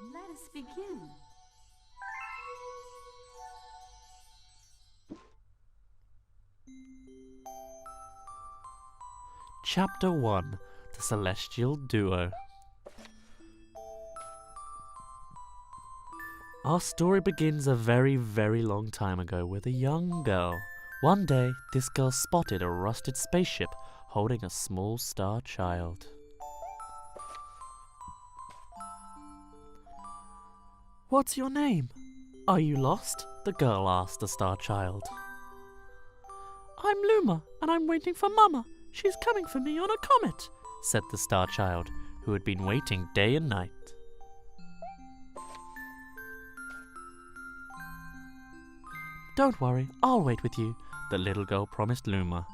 Let us begin. Chapter 1. The Celestial Duo. Our story begins a very, very long time ago with a young girl. One day, this girl spotted a rusted spaceship holding a small star child. "What's your name? Are you lost?" the girl asked the star child. "I'm Luma, and I'm waiting for Mama. She's coming for me on a comet," said the star child, who had been waiting day and night. "Don't worry, I'll wait with you," the little girl promised Luma.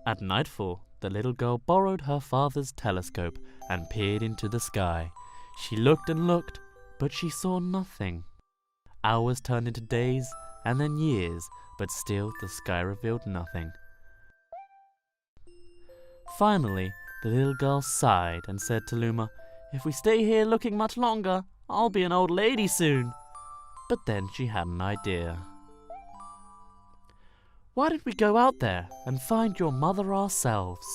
At nightfall, the little girl borrowed her father's telescope and peered into the sky. She looked and looked, but she saw nothing. Hours turned into days, and then years, but still the sky revealed nothing. Finally, the little girl sighed and said to Luma, "If we stay here looking much longer, I'll be an old lady soon." But then she had an idea. "Why don't we go out there and find your mother ourselves?"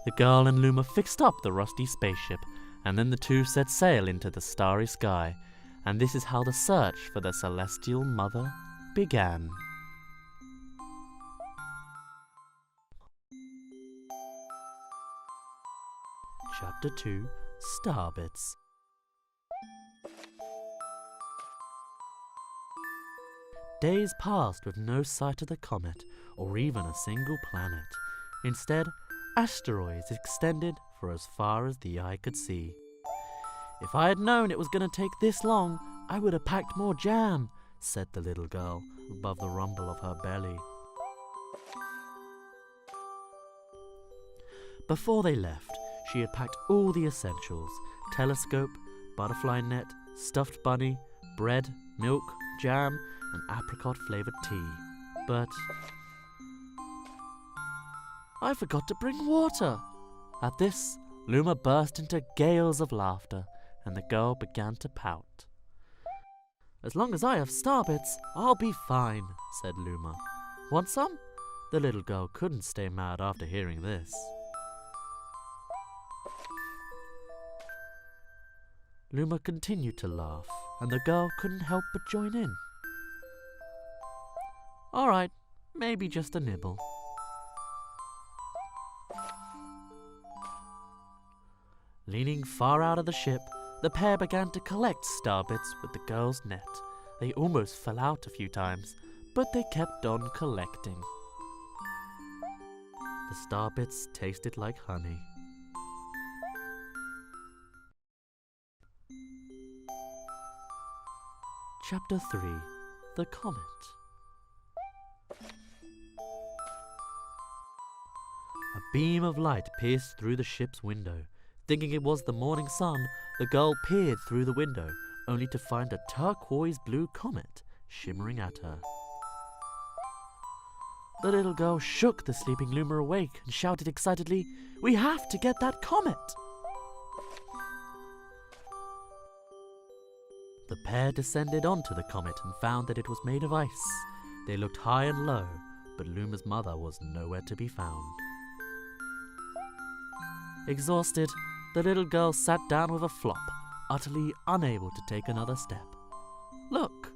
The girl and Luma fixed up the rusty spaceship, and then the two set sail into the starry sky, and this is how the search for the celestial mother began. Chapter 2. Starbits. Days passed with no sight of the comet, or even a single planet. Instead, asteroids extended for as far as the eye could see. "If I had known it was going to take this long, I would have packed more jam," said the little girl above the rumble of her belly. Before they left, she had packed all the essentials: telescope, butterfly net, stuffed bunny, bread, milk, jam, and apricot-flavored tea. But I forgot to bring water. At this, Luma burst into gales of laughter, and the girl began to pout. "As long as I have starbits, I'll be fine," said Luma. "Want some?" The little girl couldn't stay mad after hearing this. Luma continued to laugh, and the girl couldn't help but join in. "All right, maybe just a nibble." Leaning far out of the ship, the pair began to collect starbits with the girl's net. They almost fell out a few times, but they kept on collecting. The starbits tasted like honey. Chapter 3. The Comet. A beam of light pierced through the ship's window. Thinking it was the morning sun, the girl peered through the window, only to find a turquoise-blue comet shimmering at her. The little girl shook the sleeping Luma awake and shouted excitedly, "We have to get that comet!" The pair descended onto the comet and found that it was made of ice. They looked high and low, but Luma's mother was nowhere to be found. Exhausted, the little girl sat down with a flop, utterly unable to take another step. Look!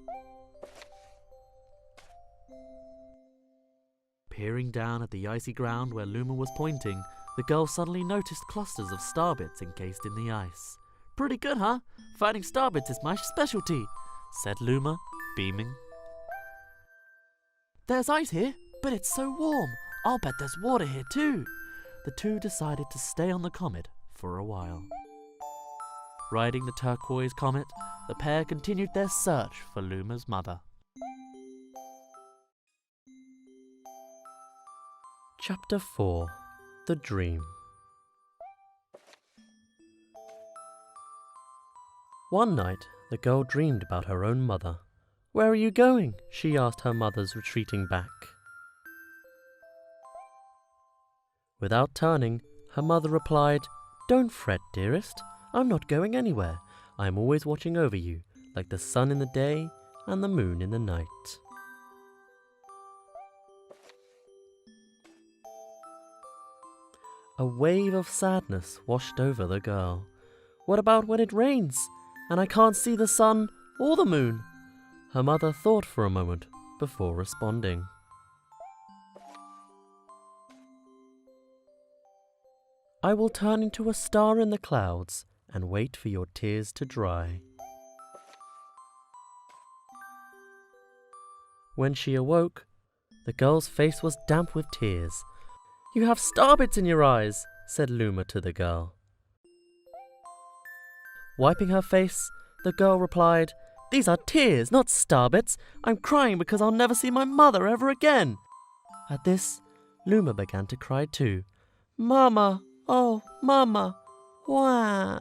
Peering down at the icy ground where Luma was pointing, the girl suddenly noticed clusters of starbits encased in the ice. "Pretty good, huh? Finding starbits is my specialty," said Luma, beaming. "There's ice here, but it's so warm. I'll bet there's water here too." The two decided to stay on the comet for a while. Riding the turquoise comet, the pair continued their search for Luma's mother. Chapter 4. The Dream. One night, the girl dreamed about her own mother. "Where are you going?" she asked her mother's retreating back. Without turning, her mother replied, "Don't fret, dearest. I'm not going anywhere. I'm always watching over you, like the sun in the day and the moon in the night." A wave of sadness washed over the girl. What about when it rains, and I can't see the sun or the moon? Her mother thought for a moment before responding. "I will turn into a star in the clouds and wait for your tears to dry." When she awoke, the girl's face was damp with tears. "You have starbits in your eyes," said Luma to the girl. Wiping her face, the girl replied, "These are tears, not starbits. I'm crying because I'll never see my mother ever again." At this, Luma began to cry too. "Mama, oh, Mama, wah."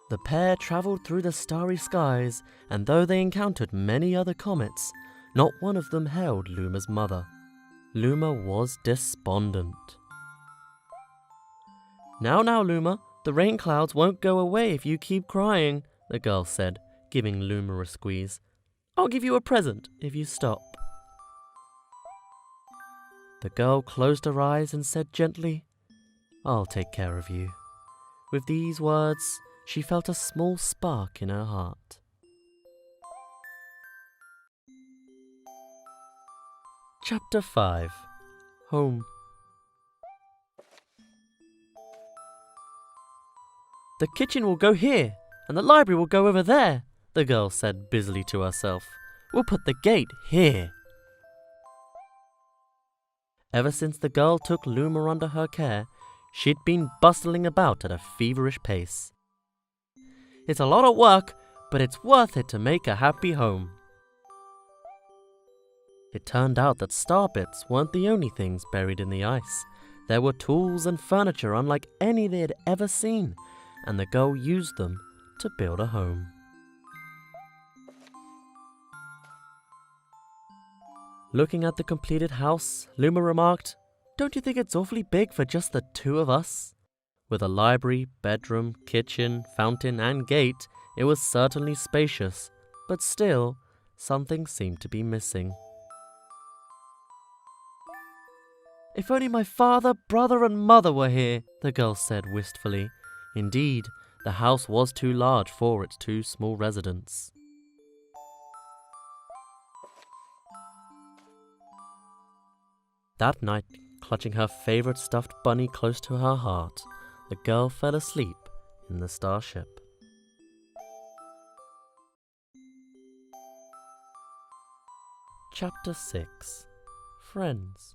The pair travelled through the starry skies, and though they encountered many other comets, not one of them held Luma's mother. Luma was despondent. Now, Luma, the rain clouds won't go away if you keep crying," the girl said, giving Luma a squeeze. "I'll give you a present if you stop." The girl closed her eyes and said gently, "I'll take care of you." With these words, she felt a small spark in her heart. Chapter 5. Home. "The kitchen will go here, and the library will go over there," the girl said busily to herself. "We'll put the gate here." Ever since the girl took Luma under her care, she'd been bustling about at a feverish pace. "It's a lot of work, but it's worth it to make a happy home." It turned out that starbits weren't the only things buried in the ice. There were tools and furniture unlike any they had ever seen, and the girl used them to build a home. Looking at the completed house, Luma remarked, "Don't you think it's awfully big for just the two of us?" With a library, bedroom, kitchen, fountain, and gate, it was certainly spacious, but still, something seemed to be missing. "If only my father, brother, and mother were here," the girl said wistfully. Indeed, the house was too large for its two small residents. That night, clutching her favorite stuffed bunny close to her heart, the girl fell asleep in the starship. Chapter 6. Friends.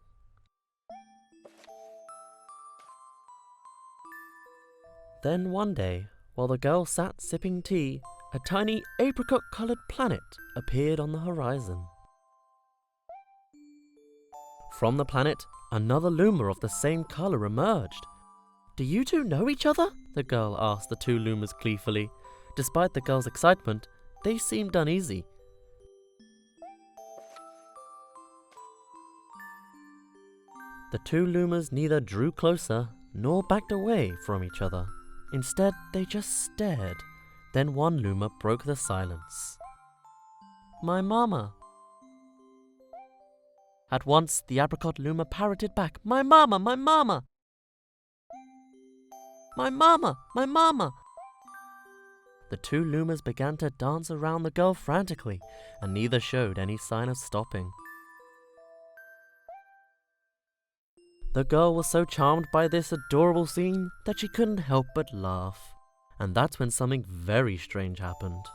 Then one day, while the girl sat sipping tea, a tiny apricot-colored planet appeared on the horizon. From the planet, another Luma of the same color emerged. "Do you two know each other?" the girl asked the two Lumas gleefully. Despite the girl's excitement, they seemed uneasy. The two Lumas neither drew closer nor backed away from each other. Instead, they just stared. Then one Luma broke the silence. "My mama." At once, the apricot Luma parroted back, "My mama, my mama! My mama, my mama!" The two Lumas began to dance around the girl frantically, and neither showed any sign of stopping. The girl was so charmed by this adorable scene that she couldn't help but laugh. And that's when something very strange happened.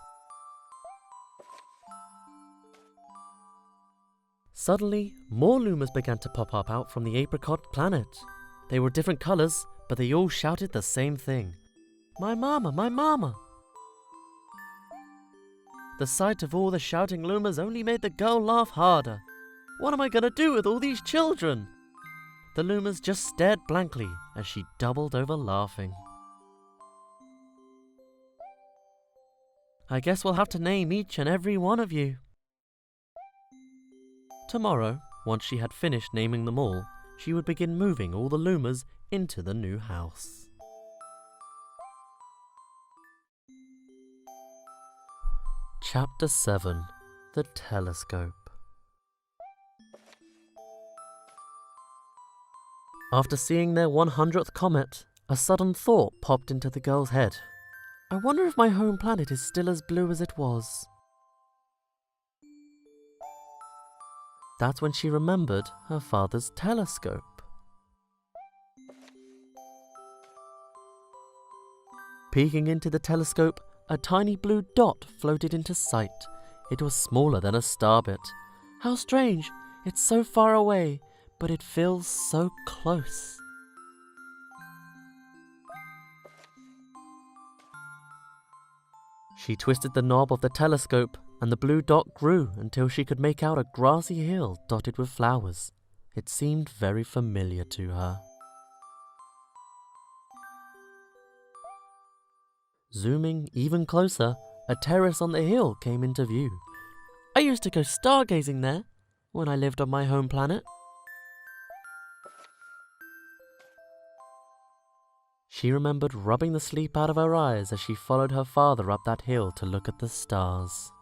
Suddenly, more Lumas began to pop up out from the apricot planet. They were different colors, but they all shouted the same thing. "My mama, my mama!" The sight of all the shouting Lumas only made the girl laugh harder. "What am I going to do with all these children?" The Lumas just stared blankly as she doubled over laughing. "I guess we'll have to name each and every one of you." Tomorrow, once she had finished naming them all, she would begin moving all the Lumas into the new house. Chapter 7. The Telescope. After seeing their 100th comet, a sudden thought popped into the girl's head. I wonder if my home planet is still as blue as it was. That's when she remembered her father's telescope. Peeking into the telescope, a tiny blue dot floated into sight. It was smaller than a starbit. How strange! It's so far away, but it feels so close. She twisted the knob of the telescope, and the blue dot grew until she could make out a grassy hill dotted with flowers. It seemed very familiar to her. Zooming even closer, a terrace on the hill came into view. I used to go stargazing there when I lived on my home planet. She remembered rubbing the sleep out of her eyes as she followed her father up that hill to look at the stars.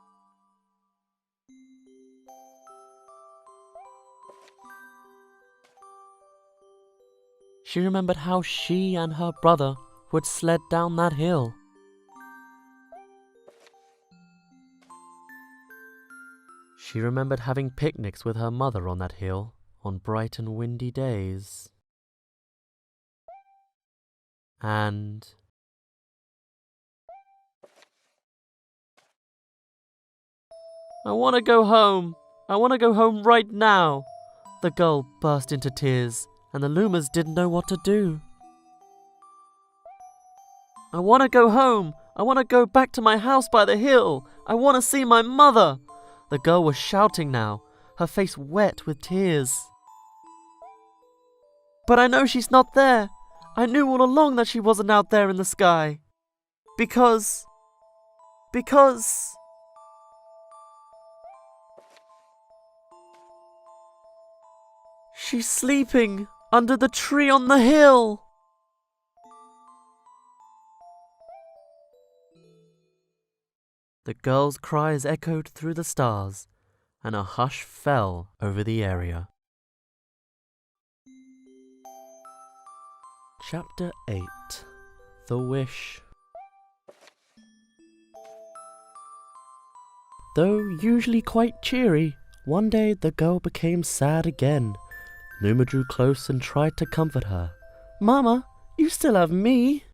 She remembered how she and her brother would sled down that hill. She remembered having picnics with her mother on that hill on bright and windy days. And I want to go home. I want to go home right now. The girl burst into tears, and the Lumas didn't know what to do. I want to go home. I want to go back to my house by the hill. I want to see my mother. The girl was shouting now, her face wet with tears. But I know she's not there. I knew all along that she wasn't out there in the sky. Because... she's sleeping under the tree on the hill. The girl's cries echoed through the stars, and a hush fell over the area. Chapter 8. The Wish. Though usually quite cheery, one day the girl became sad again. Luma drew close and tried to comfort her. Mama, you still have me.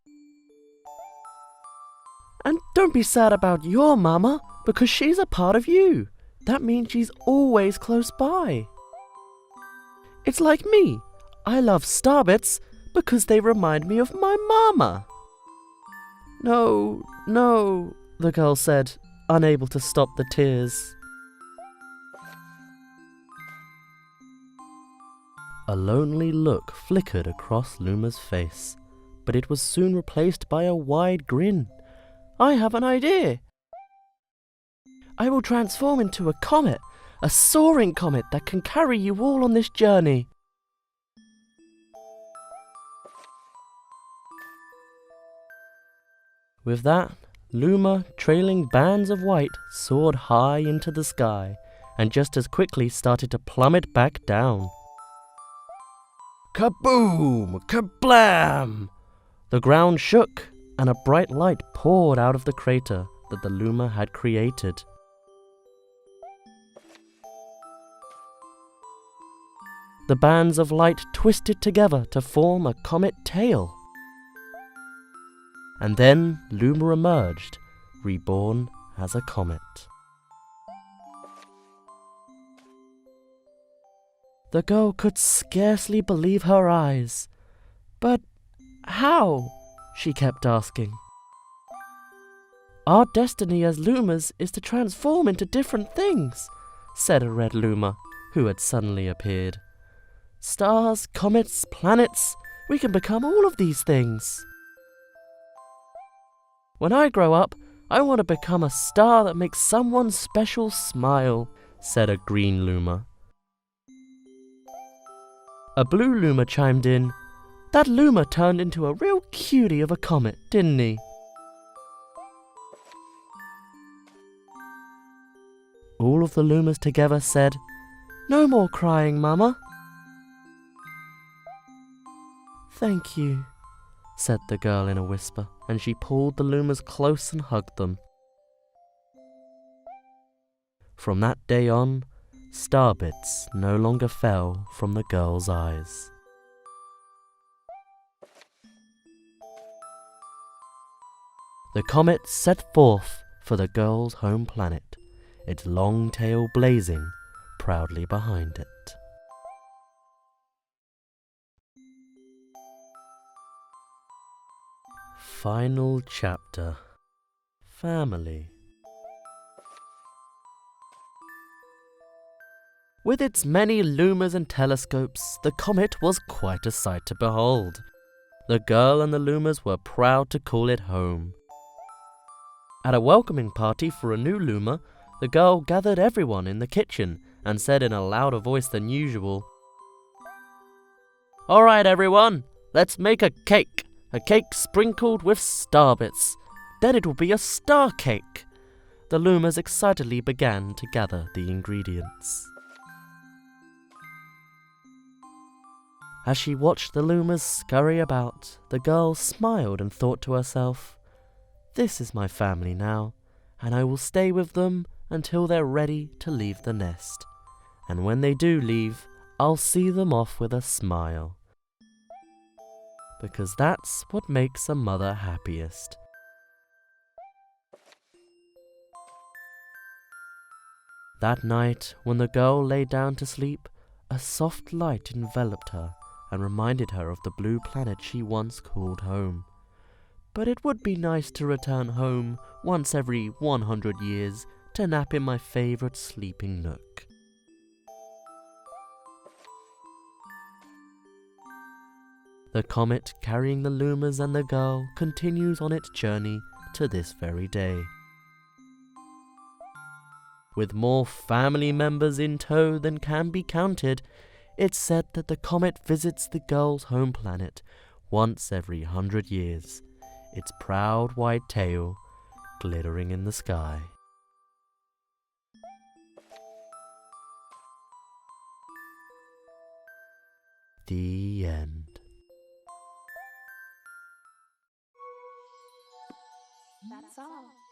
And don't be sad about your mama, because she's a part of you. That means she's always close by. It's like me. I love starbits because they remind me of my mama. No, the girl said, unable to stop the tears. A lonely look flickered across Luma's face, but it was soon replaced by a wide grin. I have an idea. I will transform into a comet, a soaring comet that can carry you all on this journey. With that, Luma, trailing bands of white, soared high into the sky, and just as quickly started to plummet back down. Kaboom! Kablam! The ground shook, and a bright light poured out of the crater that the Luma had created. The bands of light twisted together to form a comet tail. And then Luma emerged, reborn as a comet. The girl could scarcely believe her eyes. But how? She kept asking. Our destiny as Lumas is to transform into different things, said a red Luma, who had suddenly appeared. Stars, comets, planets, we can become all of these things. When I grow up, I want to become a star that makes someone special smile, said a green Luma. A blue luma chimed in, "That luma turned into a real cutie of a comet, didn't he?" All of the lumas together said, "No more crying, Mama." "Thank you," said the girl in a whisper, and she pulled the lumas close and hugged them. From that day on, starbits no longer fell from the girl's eyes. The comet set forth for the girl's home planet, its long tail blazing proudly behind it. Final chapter. Family. With its many lumas and telescopes, the comet was quite a sight to behold. The girl and the lumas were proud to call it home. At a welcoming party for a new luma, the girl gathered everyone in the kitchen and said in a louder voice than usual, "All right, everyone, let's make a cake sprinkled with starbits. Then it will be a star cake." The lumas excitedly began to gather the ingredients. As she watched the lumas scurry about, the girl smiled and thought to herself, "This is my family now, and I will stay with them until they're ready to leave the nest. And when they do leave, I'll see them off with a smile. Because that's what makes a mother happiest." That night, when the girl lay down to sleep, a soft light enveloped her and reminded her of the blue planet she once called home. But it would be nice to return home once every 100 years to nap in my favorite sleeping nook. The comet carrying the lumas and the girl continues on its journey to this very day. With more family members in tow than can be counted, it's said that the comet visits the girl's home planet once every 100 years, its proud white tail glittering in the sky. The end. That's all.